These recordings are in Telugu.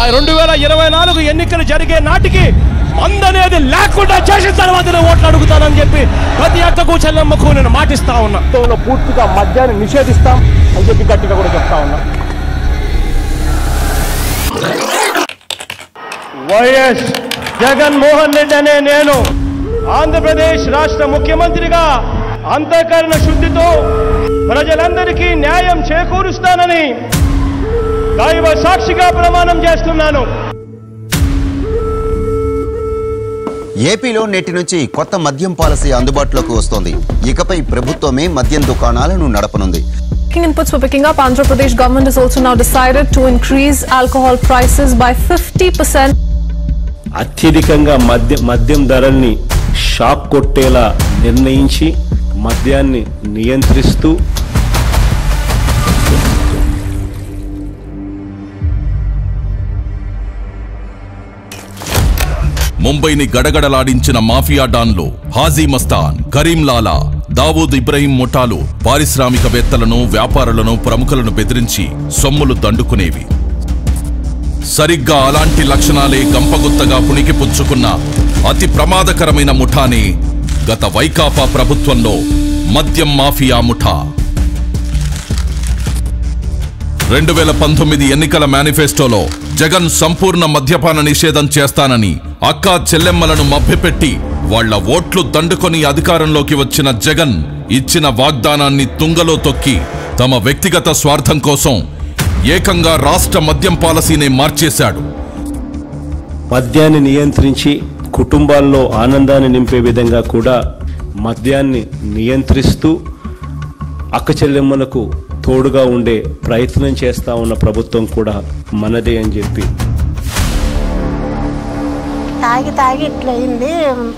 2024 ఎన్నికలు జరిగే నాటికి మందనేది లేకుండా చేసిన తర్వాతనే ఓట్లు అడుగుతానని చెప్పి ప్రతి అక్కకు చెల్లెమ్మకు నేను మాటిస్తా ఉన్నా. పూర్తిగా మద్యాన్ని నిషేధిస్తాం అని చెప్పి గట్టిగా కూడా చెప్తా ఉన్నా. వైఎస్ జగన్మోహన్ రెడ్డి అనే నేను ఆంధ్రప్రదేశ్ రాష్ట్ర ముఖ్యమంత్రిగా అంతఃకరణ శుద్ధితో ప్రజలందరికీ న్యాయం చేకూరుస్తానని దైవ సాక్షిగా ప్రమాణం చేస్తున్నాను. ఏపీలో నేటి నుంచి కొత్త మద్యం పాలసీ అందుబాటులోకి వస్తోంది. ఇకపై ప్రభుత్వమే మద్యం దుకాణాలను నడపనుంది. Inputs for picking up. Andhra Pradesh government has also now decided to increase alcohol prices by 50%. అత్యధికంగా మద్యం ధరల్ని షాక్ కొట్టేలా నిర్ణయించి మద్యాన్ని నియంత్రిస్తూ ముంబైని గడగడలాడించిన మాఫియా డాన్లు హాజీ మస్తాన్, కరీం లాలా, దావూద్ ఇబ్రహీం ముఠాలు పారిశ్రామికవేత్తలను, వ్యాపారులను, ప్రముఖులను బెదిరించి సొమ్ములు దండుకునేవి. సరిగ్గా అలాంటి లక్షణాలే గంపగుత్తగా పుణికిపుచ్చుకున్న అతి ప్రమాదకరమైన ముఠానే గత వైకాపా ప్రభుత్వంలో మద్యం మాఫియా ముఠా. 2019 ఎన్నికల మేనిఫెస్టోలో జగన్ సంపూర్ణ మద్యపాన నిషేధం చేస్తానని అక్కా చెల్లెమ్మలను మభ్యపెట్టి వాళ్ల ఓట్లు దండుకొని అధికారంలోకి వచ్చిన జగన్ ఇచ్చిన వాగ్దానాన్ని తుంగలో తొక్కి తమ వ్యక్తిగత స్వార్థం కోసం ఏకంగా రాష్ట్ర మద్యం పాలసీనే మార్చేశాడు. మద్యాన్ని నియంత్రించి కుటుంబాల్లో ఆనందాన్ని నింపే విధంగా కూడా మద్యాన్ని నియంత్రిస్తూ అక్క చెల్లెమ్మలకు తోడుగా ఉండే ప్రయత్నం చేస్తా ఉన్న ప్రభుత్వం కూడా మనదే అని చెప్పి. తాగి ఇట్లయింది,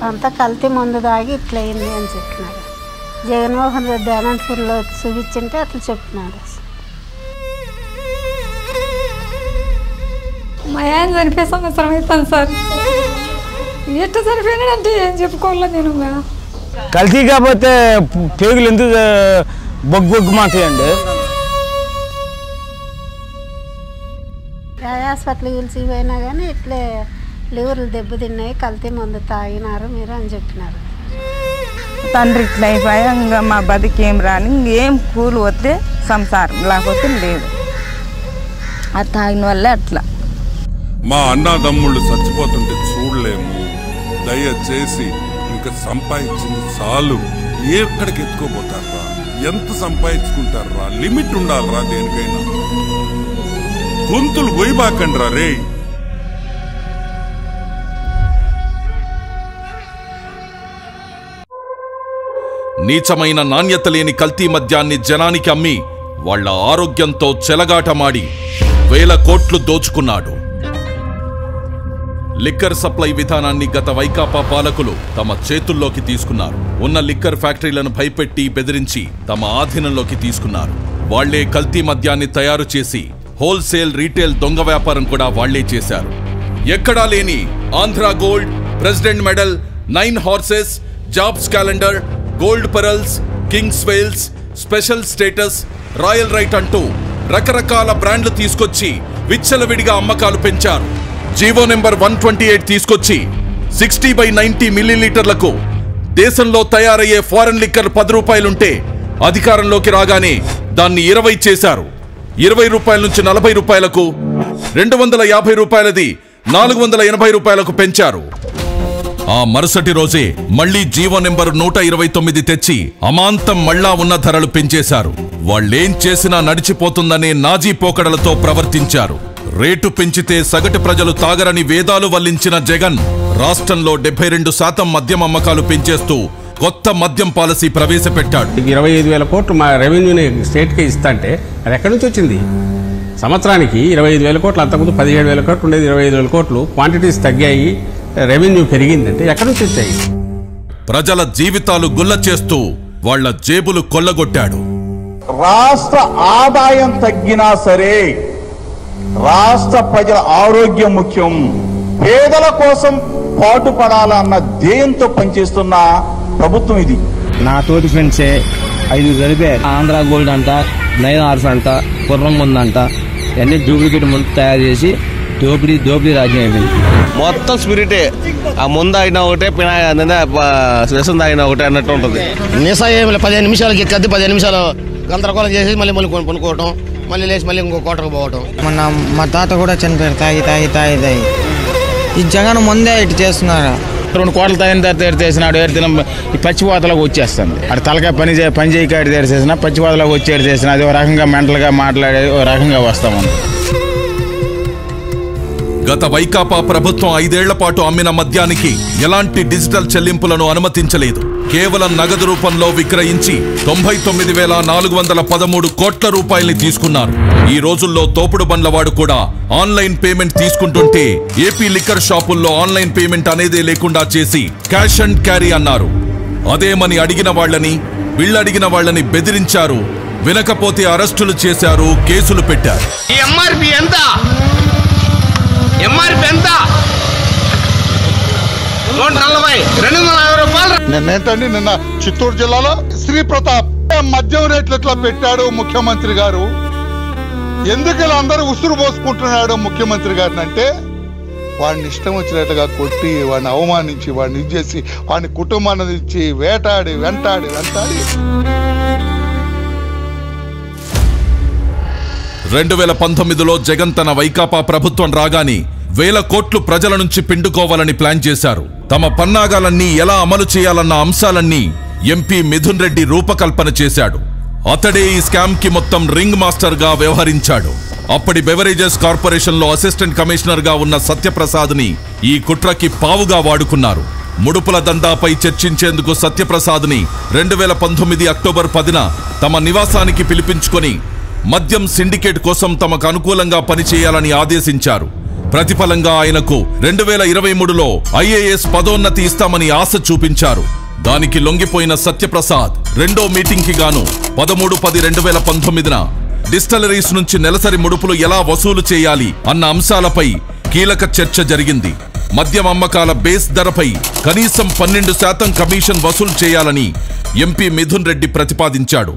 అంతా కల్తీ మందు తాగి ఇట్లయింది అని చెప్పినారు. జగన్మోహన్ రెడ్డి అనంతపూర్లో చూపించింటే అట్లా చెప్పినాడు. మా ఆయన చనిపోయే సంవత్సరం అవుతాను సార్. ఎట్లా చనిపోయినాడంటే ఏం చెప్పుకోవాలా నేను. కల్తీ కాకపోతే పేగులు ఎందుకు బొగ్గుమాటాయండి. హాస్పిటల్ పిలిచిపోయినా కానీ ఇట్లే లివర్లు దెబ్బతిన్నాయి, కల్తీ మందు తాగినారు మీరు అని చెప్పినారు. తండ్రి ఇట్లా అయిపోయా, ఇంకా మా బతికేం రాని, ఇంకేం కూలి వస్తే సంసారం, లేకపోతే లేదు. అది తాగిన వల్లే అట్లా. మా అన్నదమ్ముళ్ళు చచ్చిపోతుంటే చూడలేము. దయచేసి ఇంకా సంపాదించింది చాలు. ఎక్కడికి ఎత్తుకోబోతారా? ఎంత సంపాదించుకుంటారా? లిమిట్ ఉండాలరా దేనికైనా. గొంతులు గొయ్యబాకండి రా రే. నీచమైన నాణ్యత లేని కల్తీ మద్యాన్ని జనానికి అమ్మి వాళ్ల ఆరోగ్యంతో చెలగాటమాడి వేల కోట్లు దోచుకున్నాడు. లిక్కర్ సప్లై విధానాన్ని గత వైకాపా పాలకులు తమ చేతుల్లోకి తీసుకున్నారు. ఉన్న లిక్కర్ ఫ్యాక్టరీలను భయపెట్టి బెదిరించి తమ ఆధీనంలోకి తీసుకున్నారు. వాళ్లే కల్తీ మద్యాన్ని తయారు చేసి హోల్సేల్, రీటైల్ దొంగ వ్యాపారం కూడా వాళ్లే చేశారు. ఎక్కడా లేని Andhra gold, president medal, 9 horses, jobs calendar, gold pearls, kings wales, special status, royal right అంటూ రకరకాల బ్రాండ్లు తీసుకొచ్చి విచ్చలవిడిగా అమ్మకాలు పెంచారు. జీవో నెంబర్ 128 తీసుకొచ్చి 60/90 మిల్లీలీటర్లకు దేశంలో తయారయ్యే ఫారెన్ లిక్కర్ 10 రూపాయలుంటే అధికారంలోకి రాగానే దాన్ని 20 చేశారు. 20 రూపాయల నుంచి 40 రూపాయలకు, 250 రూపాయలది 480 రూపాయలకు పెంచారు. ఆ మరుసటి రోజే మళ్లీ జీవో నెంబర్ 129 తెచ్చి అమాంతం మళ్ళా ఉన్న ధరలు పెంచేశారు. వాళ్లేం చేసినా నడిచిపోతుందనే నాజీ పోకడలతో ప్రవర్తించారు. రేటు పెంచితే సగటు ప్రజలు తాగరని వేదాలు వల్లించిన జగన్ రాష్ట్రంలో 72% మద్యం అమ్మకాలు పెంచేస్తూ కొత్త మద్యం పాలసీ ప్రవేశపెట్టాడు. 25,000 కోట్లు మా రెవెన్యూని స్టేట్కి ఇస్తాంటే అది ఎక్కడి నుంచి వచ్చింది? సంవత్సరానికి 25,000 కోట్లు, అంతకుముందు 17,000 కోట్లు ఉండేది. 25,000 కోట్లు క్వాంటిటీస్ తగ్గాయి, రెవెన్యూ పెరిగిందంటే ఎక్కడి నుంచి వచ్చాయి? ప్రజల జీవితాలు గుల్ల చేస్తూ వాళ్ల జేబులు కొల్లగొట్టాడు. రాష్ట్ర ఆదాయం తగ్గినా సరే రాష్ట్ర ప్రజల ఆరోగ్యం ముఖ్యం, పేదల కోసం పాటుపడాలన్న ధ్యేయంతో పనిచేస్తున్న ప్రభుత్వం ఇది. నా తోటి ఫ్రెండ్సే 5 జరిపారు. ఆంధ్ర గోల్డ్ అంట, 9 హార్స్ అంట, కుర్రం ముందంట, అన్ని డూప్లికేట్ ముందు తయారు చేసి దోపిడీ రాజ్యం అయిపోయింది. మొత్తం స్పిరిటే. ఆ ముందు అయినా ఒకటే రసం తాగినా ఒకటే అన్నట్టు ఉంటుంది. నిసా ఏమి 15 నిమిషాలకి ఎక్కద్ది, 15 నిమిషాలు గందరగోళం చేసి మళ్ళీ కొనుక్కోవటం, మళ్ళీ లేచి మళ్ళీ ఇంకో కోటకు పోవటం. మా తాత కూడా చనిపోయారు తాగి. ఈ జగన్ ముందే ఇటు చేస్తున్నారు. 2 కోట్ల తాగిన తర్వాత చేసినాడు ఏడుదినం ఈ పచ్చిపోతలోకి వచ్చేస్తుంది. అటు తలకాయ పని చేయకాడి దగ్గర చేసిన పచ్చిపోతలోకి వచ్చేది చేసిన అది ఒక రకంగా మెంటల్గా మాట్లాడేది ఒక రకంగా వస్తామని. గత వైకాపా ప్రభుత్వం 5 ఏళ్ల పాటు అమ్మిన మద్యానికి ఎలాంటి డిజిటల్ చెల్లింపులను అనుమతించలేదు. కేవలం నగదు రూపంలో విక్రయించి 99,413 కోట్ల రూపాయల్ని తీసుకున్నారు. ఈ రోజుల్లో తోపుడు బండ్లవాడు కూడా ఆన్లైన్ పేమెంట్ తీసుకుంటుంటే ఏపీ లిక్కర్ షాపుల్లో ఆన్లైన్ పేమెంట్ అనేదే లేకుండా చేసి క్యాష్ అండ్ క్యారీ అన్నారు. అదేమని అడిగిన వాళ్ళని వీళ్ళడిగిన వాళ్ళని బెదిరించారు. వినకపోతే అరెస్టులు చేశారు, కేసులు పెట్టారు. నిన్నేంటండి నిన్న చిత్తూరు జిల్లాలో శ్రీ ప్రతాప్ మద్యం రేట్లు ఎట్లా పెట్టాడు ముఖ్యమంత్రి గారు, ఎందుకు ఇలా అందరూ ఉసురు పోసుకుంటున్నాడు ముఖ్యమంత్రి గారిని అంటే వాడిని ఇష్టం వచ్చినట్టుగా కొట్టి వాడిని అవమానించి వాడిని ఇచ్చేసి వాడిని కుటుంబాన్ని ఇచ్చి వెంటాడి 2019లో జగన్ తన వైకాపా ప్రభుత్వం రాగానే 1000 కోట్లు ప్రజల నుంచి పిండుకోవాలని ప్లాన్ చేశారు. తమ పన్నాగాలన్నీ ఎలా అమలు చేయాలన్న అంశాలన్నీ ఎంపీ మిథున్ రెడ్డి రూపకల్పన చేశాడు. అతడే ఈ స్కామ్ కి మొత్తం రింగ్ మాస్టర్ గా వ్యవహరించాడు. అప్పటి బెవరేజెస్ కార్పొరేషన్ లో అసిస్టెంట్ కమిషనర్ గా ఉన్న సత్యప్రసాద్ ని ఈ కుట్రకి పావుగా వాడుకున్నారు. ముడుపుల దందాపై చర్చించేందుకు సత్యప్రసాద్ ని 2019 అక్టోబర్ 10న తమ నివాసానికి పిలిపించుకొని మద్యం సిండికేట్ కోసం తమకు అనుకూలంగా పనిచేయాలని ఆదేశించారు. ప్రతిఫలంగా ఆయనకు 2023లో ఐఏఎస్ పదోన్నతి ఇస్తామని ఆశ చూపించారు. దానికి లొంగిపోయిన సత్యప్రసాద్ రెండో మీటింగ్ కి గాను 13/10/2019న డిస్టిలరీస్ నుంచి నెలసరి ముడుపులు ఎలా వసూలు చేయాలి అన్న అంశాలపై కీలక చర్చ జరిగింది. మద్యం అమ్మకాల బేస్ ధరపై కనీసం 12% కమిషన్ వసూలు చేయాలని ఎంపీ మిథున్ రెడ్డి ప్రతిపాదించాడు.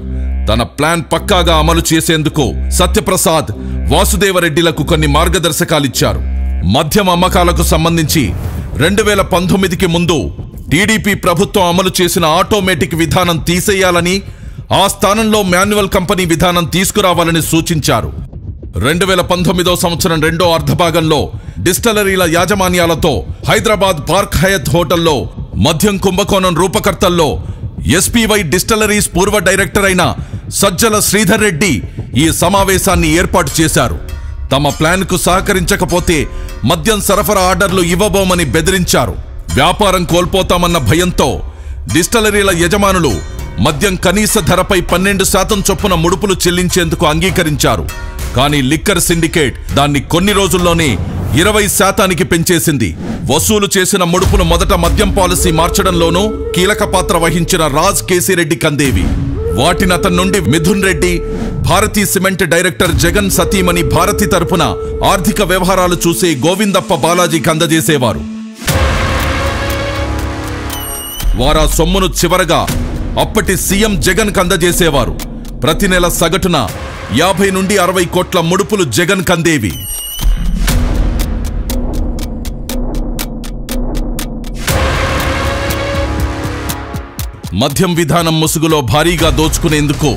తన ప్లాన్ పక్కాగా అమలు చేసేందుకు సత్యప్రసాద్ వాసుదేవరెడ్డిలకు కొన్ని మార్గదర్శకాలిచ్చారు. మద్యం అమ్మకాలకు సంబంధించి 2019కి ముందు టీడీపీ ప్రభుత్వం అమలు చేసిన ఆటోమేటిక్ విధానం తీసేయాలని, ఆ స్థానంలో మాన్యువల్ కంపెనీ విధానం తీసుకురావాలని సూచించారు. 2019వ సంవత్సరం రెండో అర్ధభాగంలో డిస్టిలరీల యాజమాన్యాలతో హైదరాబాద్ పార్క్ హయత్ హోటల్లో మద్యం కుంభకోణం రూపకర్తల్లో ఎస్పీవై డిస్టిలరీస్ పూర్వ డైరెక్టర్ అయిన సజ్జల శ్రీధర్ రెడ్డి ఈ సమావేశాన్ని ఏర్పాటు చేశారు. తమ ప్లాన్ కు సహకరించకపోతే మద్యం సరఫరా ఆర్డర్లు ఇవ్వబోమని బెదిరించారు. వ్యాపారం కోల్పోతామన్న భయంతో డిస్టిలరీల యజమానులు మద్యం కనీస ధరపై 12% చొప్పున ముడుపులు చెల్లించేందుకు అంగీకరించారు. కానీ లిక్కర్ సిండికేట్ దాన్ని కొన్ని రోజుల్లోనే 20% పెంచేసింది. వసూలు చేసిన ముడుపులు మొదట మద్యం పాలసీ మార్చడంలోనూ కీలక పాత్ర వహించిన రాజ్ కేసిరెడ్డి కందేవి. వాటిని అతని నుండి మిథున్ రెడ్డి, భారతీ సిమెంట్ డైరెక్టర్ జగన్ సతీమణి భారతి తరపున ఆర్థిక వ్యవహారాలు చూసే గోవిందప్ప బాలాజీకి అందజేసేవారు. వారా సొమ్మును చివరగా అప్పటి సీఎం జగన్ కందజేసేవారు. ప్రతి నెల సగటున 50 నుండి 60 కోట్ల ముడుపులు జగన్ కందేవి. మద్యం విధానం ముసుగులో భారీగా దోచుకునేందుకు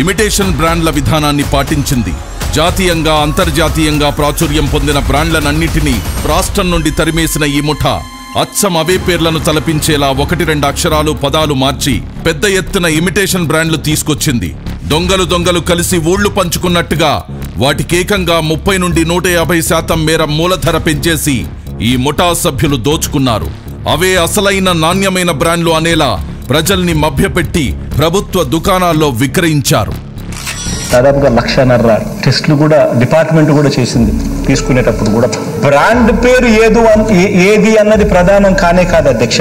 ఇమిటేషన్ బ్రాండ్ల విధానాన్ని పాటించింది. జాతీయంగా అంతర్జాతీయంగా ప్రాచుర్యం పొందిన బ్రాండ్లనన్నిటినీ రాష్ట్రం నుండి తరిమేసిన ఈ ముఠా అచ్చం అవే పేర్లను తలపించేలా 1-2 అక్షరాలు పదాలు మార్చి పెద్ద ఎత్తున ఇమిటేషన్ బ్రాండ్లు తీసుకొచ్చింది. దొంగలు కలిసి ఊళ్లు పంచుకున్నట్టుగా వాటికేకంగా 30 నుండి 150% మేర మూలధర పెంచేసి ఈ ముఠా సభ్యులు దోచుకున్నారు. అవే అసలైన నాణ్యమైన బ్రాండ్లు అనేలా ప్రజల్ని మభ్యపెట్టి ప్రభుత్వ దుకాణాల్లో విక్రయించారు. దాదాపుగా 1,50,000 టెస్టులు కూడా డిపార్ట్మెంట్ కూడా చేసింది. తీసుకునేటప్పుడు కూడా బ్రాండ్ పేరు ఏది అన్నది ప్రధానం కానే కాదు అధ్యక్ష.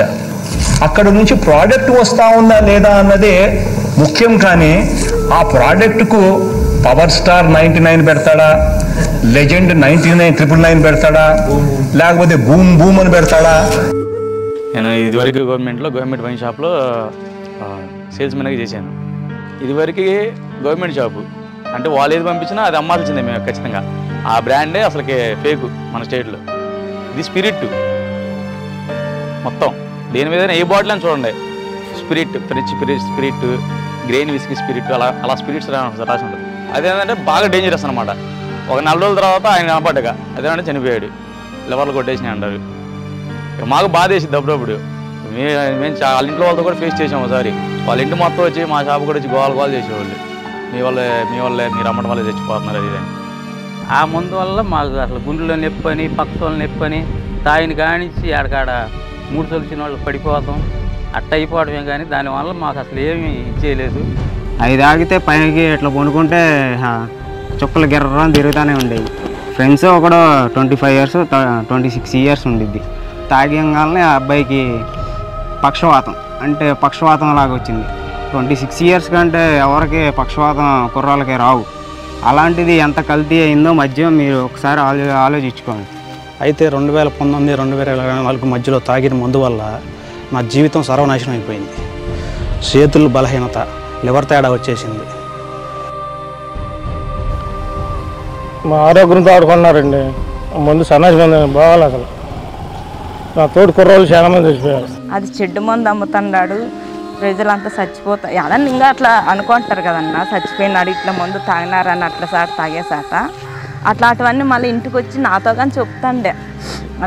అక్కడ నుంచి ప్రోడక్ట్ వస్తా ఉందా లేదా అన్నదే ముఖ్యం. కానీ ఆ ప్రోడక్ట్కు పవర్ స్టార్ 99 పెడతాడా, లెజెండ్ 99,999 పెడతాడా, లేకపోతే బూమ్ అని పెడతాడా? నేను ఇదివరకు గవర్నమెంట్ వైన్ షాప్లో సేల్స్ మెన్గా చేశాను. ఇదివరకు గవర్నమెంట్ షాపు అంటే వాళ్ళు ఏది పంపించినా అది అమ్మాల్సిందే మేము ఖచ్చితంగా. ఆ బ్రాండే అసలుకి ఫేక్ మన స్టేట్లో. ఇది స్పిరిట్ మొత్తం. దేని మీద ఏ బాటిల్ అని చూడండి, spirit, French spirit, grain whisky spirit, అలా స్పిరిట్స్ రాసి ఉంటుంది. అదేంటంటే బాగా డేంజరస్ అనమాట. ఒక 4 రోజుల తర్వాత ఆయన కనపడ్డగా అదేమంటే చనిపోయాడు, లివర్లు కొట్టేసినాయి అంటారు. మాకు బాధ వేసింది అప్పుడప్పుడు. మేము వాళ్ళ ఇంట్లో వాళ్ళతో కూడా ఫేస్ చేసాము ఒకసారి. వాళ్ళ ఇంటి మొత్తం వచ్చి మా షాప్ కూడా వచ్చి గోల చేసేవాళ్ళు, మీ వాళ్ళే మీరు అమ్మటం వల్ల చచ్చిపోతున్నారు అది అని. ఆ మందు వల్ల మాకు అసలు గుండెలో నొప్పని, పక్కతోళ్ళు నొప్పని, తాయిని కానించి ఆడకాడ 3 తొలిచిన వాళ్ళు పడిపోతాం అట్ట అయిపోవడమే. కానీ దానివల్ల మాకు అసలు ఏమీ ఇచ్చేయలేదు. అవి తాగితే పైకి ఇట్లా కొనుక్కుంటే చుక్కలు గిర్రని తిరుగుతూనే ఉండేవి. ఫ్రెండ్స్ ఒకడు 25 ఇయర్స్ 26 ఇయర్స్ ఉండిద్ది. తాగంగానే ఆ అబ్బాయికి పక్షవాతం, అంటే పక్షవాతం లాగా వచ్చింది. 26 ఇయర్స్ కంటే ఎవరికి పక్షవాతం కుర్రాళ్ళకి రావు. అలాంటిది ఎంత కల్తీ అయిందో మద్యం మీరు ఒకసారి ఆలోచించుకోండి. అయితే 2019, 2024 మధ్యలో తాగిన మందు వల్ల నా జీవితం సర్వనాశనం అయిపోయింది. చేతులు బలహీనత, లివర్ తేడా వచ్చేసింది. మా ఆరోగ్యంతో ఆడుకున్నారండి. ముందు సన్నాసి మంది బాగాలి. అసలు నా తోటి కుర్రోళ్ళు చాలా మంది చచ్చిపోయారు. అది చెడ్డు మందు అమ్ముతున్నాడు, ప్రజలంతా చచ్చిపోతారు. అదని ఇంకా అట్లా అనుకుంటారు కదన్నా, చచ్చిపోయినాడు ఇట్లా మందు తాగినారని అట్లా సార్ తాగేసాట. అట్లాంటివన్నీ మళ్ళీ ఇంటికి వచ్చి నాతో కానీ చెప్తాండే,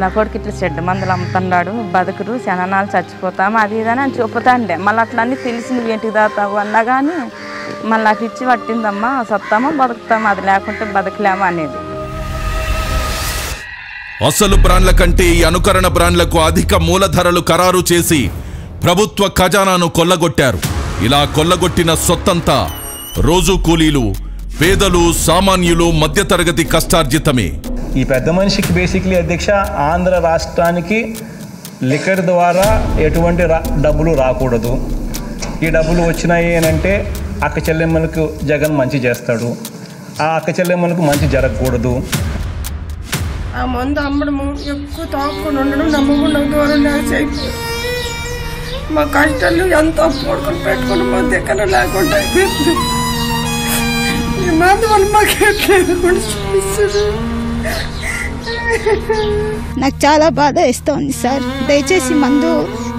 నా కొడుకు ఇట్లా చెడ్డ మందులు అమ్ముతున్నాడు, బతుకురు శనాలు చచ్చిపోతాము అది ఇదని అని చెప్తాండే. మళ్ళీ అట్లా అన్నీ తెలిసి నువ్వు ఏంటికి తాగుతావు అన్నా కానీ మళ్ళీ నాకు ఇచ్చి పట్టిందమ్మా, సత్తామా బతుకుతామా, అది లేకుంటే బతకలేమా అనేది. అసలు బ్రాండ్ల కంటే ఈ అనుకరణ బ్రాండ్లకు అధిక మూలధరలు ఖరారు చేసి ప్రభుత్వ ఖజానాను కొల్లగొట్టారు. ఇలా కొల్లగొట్టిన సొత్తంతా రోజు కూలీలు, పేదలు, సామాన్యులు, మధ్యతరగతి కష్టార్జితమే. ఈ పెద్ద మనిషికి బేసిక్లీ అధ్యక్ష ఆంధ్ర రాష్ట్రానికి లిక్కర్ ద్వారా ఎటువంటి డబ్బులు రాకూడదు. ఈ డబ్బులు వచ్చినాయి అని అంటే అక్క చెల్లెమ్మలకు జగన్ మంచి చేస్తాడు, ఆ అక్క చెల్లెమ్మలకు మంచి జరగకూడదు. ఆ మందు అమ్మడము, ఎక్కువ తాక్కుని ఉండడం, నమ్మకుండా దూరం అయిపోయి మా కష్టాలు ఎంతో పోడుకొని పెట్టుకుని మా దగ్గర లేకుండా అయిపోయింది. ఈ మందు వల్ల మాకు ఎట్లేదు కూడా చూపిస్తుంది. నాకు చాలా బాధ ఇస్తోంది సార్. దయచేసి మందు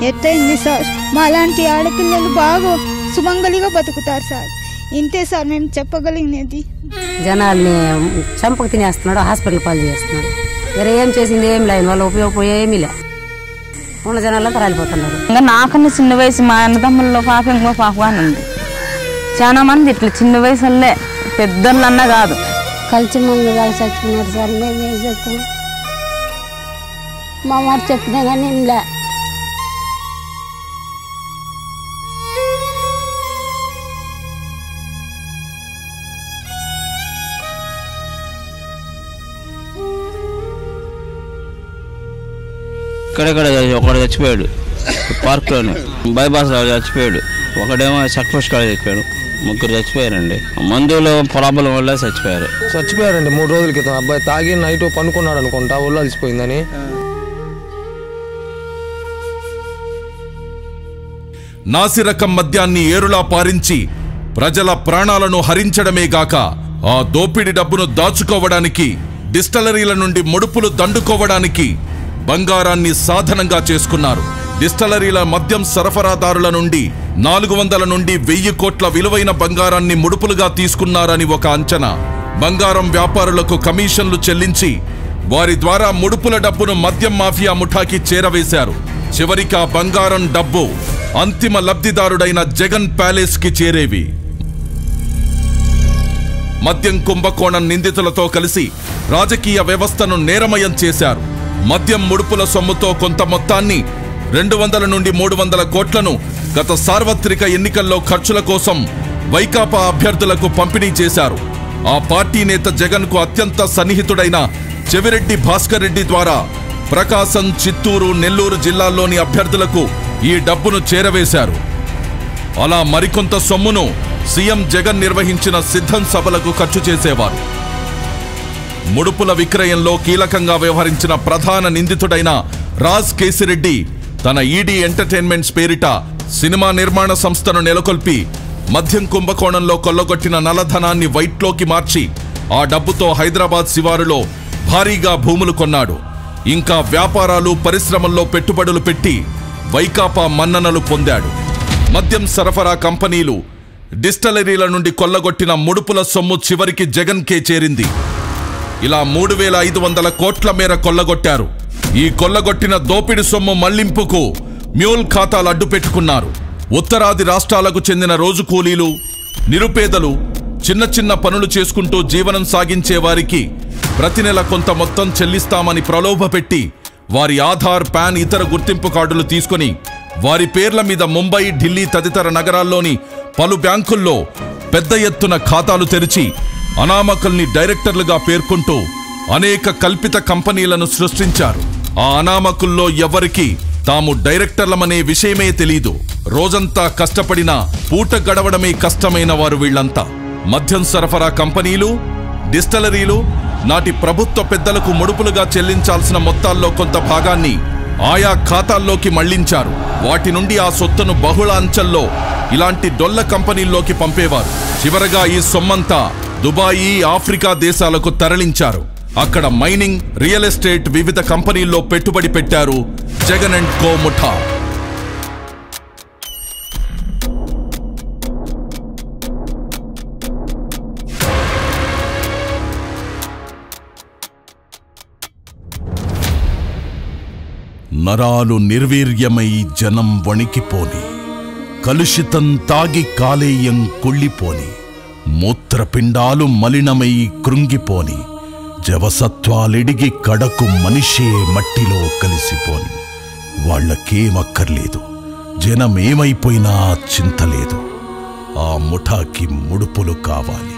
ఎత్తైంది సార్. మా లాంటి ఆడపిల్లలు బాగా సుమంగలిగా బతుకుతారు సార్. ఇంతే సార్ మేము చెప్పగలిగినది. జనాల్ని చంపకు తినేస్తున్నాడు, హాస్పిటల్ పాలు చేస్తున్నాడు. వేరే ఏం చేసింది ఏం లేదు, వాళ్ళ ఉపయోగం ఏమీ లే. ఉన్న జనాలంతా రాలిపోతున్నారు. ఇంకా నాకన్నా చిన్న వయసు మా అన్నదమ్ముల్లో పాప ఇంకో పాప అని ఉంది. చాలా మంది ఇట్లా చిన్న వయసులే, పెద్దోళ్ళన్నా కాదు. కలిసి మందు దాకా చచ్చిపోయినాడు సార్. మేము ఏం చెప్తాం, మా మాట చెప్పినా కానీ లే. ఇక్కడెక్కడ ఒకడు చచ్చిపోయాడు, పార్క్లోనే బైపాస్ చచ్చిపోయాడు. ఒకడేమో సక్ఫోష్ కాడ చచ్చిపోయాడు. 3 చచ్చిపోయారండి. మందులో ప్రాబ్లం వల్ల చచ్చిపోయారండి. 3 రోజుల క్రితం అబ్బాయి తాగి నైట్ పనుకున్నాడు అనుకుంటా, ఒళ్ళు అలసిపోయిందని. నాసిరకం మద్యాన్ని ఏరులా పారించి ప్రజల ప్రాణాలను హరించడమే గాక ఆ దోపిడి డబ్బును దాచుకోవడానికి, డిస్టలరీల నుండి ముడుపులు దండుకోవడానికి బంగారాన్ని సాధనంగా చేసుకున్నారు. డిస్టలరీల మద్యం సరఫరాదారుల నుండి 400 నుండి 1000 కోట్ల విలువైన బంగారాన్ని ముడుపులుగా తీసుకున్నారని ఒక అంచనా. బంగారం వ్యాపారులకు కమిషన్లు చెల్లించి వారి ద్వారా ముడుపుల డబ్బును మద్యం మాఫియా ముఠాకి చేరవేశారు. చివరికి ఆ బంగారం డబ్బు అంతిమ లబ్ధిదారుడైన జగన్ ప్యాలెస్ కి చేరేవి. మద్యం కుంభకోణం నిందితులతో కలిసి రాజకీయ వ్యవస్థను నేరమయం చేశారు. మద్యం ముడుపుల సొమ్ముతో కొంత మొత్తాన్ని 200 నుండి 300 కోట్లను గత సార్వత్రిక ఎన్నికల్లో ఖర్చుల కోసం వైకాపా అభ్యర్థులకు పంపిణీ చేశారు. ఆ పార్టీ నేత జగన్ కు అత్యంత సన్నిహితుడైన చెవిరెడ్డి భాస్కర్ రెడ్డి ద్వారా ప్రకాశం, చిత్తూరు, నెల్లూరు జిల్లాల్లోని అభ్యర్థులకు ఈ డబ్బును చేరవేశారు. అలా మరికొంత సొమ్మును సీఎం జగన్ నిర్వహించిన సిద్ధం సభలకు ఖర్చు చేసేవారు. ముడుపుల విక్రయంలో కీలకంగా వ్యవహరించిన ప్రధాన నిందితుడైన రాజ్ కేసిరెడ్డి తన ఈడీ ఎంటర్టైన్మెంట్స్ పేరిట సినిమా నిర్మాణ సంస్థను నెలకొల్పి మద్యం కుంభకోణంలో కొల్లగొట్టిన నల్లధనాన్ని వైట్లోకి మార్చి ఆ డబ్బుతో హైదరాబాద్ శివారులో భారీగా భూములు కొన్నాడు. ఇంకా వ్యాపారాలు పరిశ్రమల్లో పెట్టుబడులు పెట్టి వైకాపా మన్ననలు పొందాడు. మద్యం సరఫరా కంపెనీలు, డిస్టిలరీల నుండి కొల్లగొట్టిన ముడుపుల సొమ్ము చివరికి జగన్కే చేరింది. ఇలా 3,500 కోట్ల మేర కొల్లగొట్టారు. ఈ కొల్లగొట్టిన దోపిడి సొమ్ము మళ్లింపుకు మ్యూల్ ఖాతాలు అడ్డు పెట్టుకున్నారు. ఉత్తరాది రాష్ట్రాలకు చెందిన రోజు కూలీలు, నిరుపేదలు, చిన్న చిన్న పనులు చేసుకుంటూ జీవనం సాగించే వారికి ప్రతి నెల కొంత మొత్తం చెల్లిస్తామని ప్రలోభపెట్టి వారి ఆధార్, పాన్, ఇతర గుర్తింపు కార్డులు తీసుకుని వారి పేర్ల మీద ముంబై, ఢిల్లీ తదితర నగరాల్లోని పలు బ్యాంకుల్లో పెద్ద ఎత్తున ఖాతాలు తెరిచి అనామకుల్ని డైరెక్టర్లుగా పేర్కొంటూ అనేక కల్పిత కంపెనీలను సృష్టించారు. ఆ అనామకుల్లో ఎవరికి తాము డైరెక్టర్లమనే విషయమే తెలీదు. రోజంతా కష్టపడినా పూట గడవడమే కష్టమైన వారు వీళ్లంతా. మద్యం సరఫరా కంపెనీలు, డిస్టిలరీలు నాటి ప్రభుత్వ పెద్దలకు ముడుపులుగా చెల్లించాల్సిన మొత్తాల్లో కొంత భాగాన్ని ఆయా ఖాతాల్లోకి మళ్లించారు. వాటి నుండి ఆ సొత్తును బహుళ అంచెల్లో ఇలాంటి డొల్ల కంపెనీల్లోకి పంపేవారు. చివరగా ఈ సొమ్మంతా దుబాయి, ఆఫ్రికా దేశాలకు తరలించారు. అక్కడ మైనింగ్, రియల్ ఎస్టేట్, వివిధ కంపెనీల్లో పెట్టుబడి పెట్టారు జగన్ అండ్ కో ముఠా. నరాలు నిర్వీర్యమై జనం వణికిపోని, కలుషితం తాగి కాలేయం కుళ్ళిపోని, మూత్రపిండాలు మలినమై కృంగిపోని, జవసత్వాలిడిగి కడకు మనిషే మట్టిలో కలిసిపోని. వాళ్లకేమక్కర్లేదు, జనమేమైపోయినా చింతలేదు. ఆ ముఠాకి ముడుపులు కావాలి,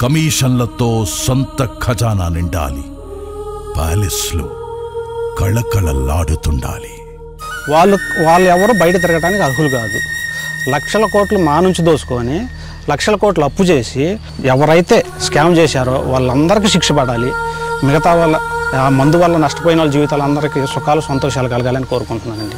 కమిషన్లతో సొంత ఖజానా నిండాలి, ప్యాలెస్లు కళకళలాడుతుండాలి. వాళ్ళు ఎవరు బయట తిరగడానికి అర్హులు కాదు. లక్షల కోట్లు మా నుంచి దోసుకొని లక్షల కోట్లు అప్పు చేసి ఎవరైతే స్కామ్ చేశారో వాళ్ళందరికీ శిక్ష పడాలి. మిగతా వాళ్ళ మందు వల్ల నష్టపోయిన వాళ్ళ జీవితాలందరికీ సుఖాలు, సంతోషాలు కలగాలని కోరుకుంటున్నానండి.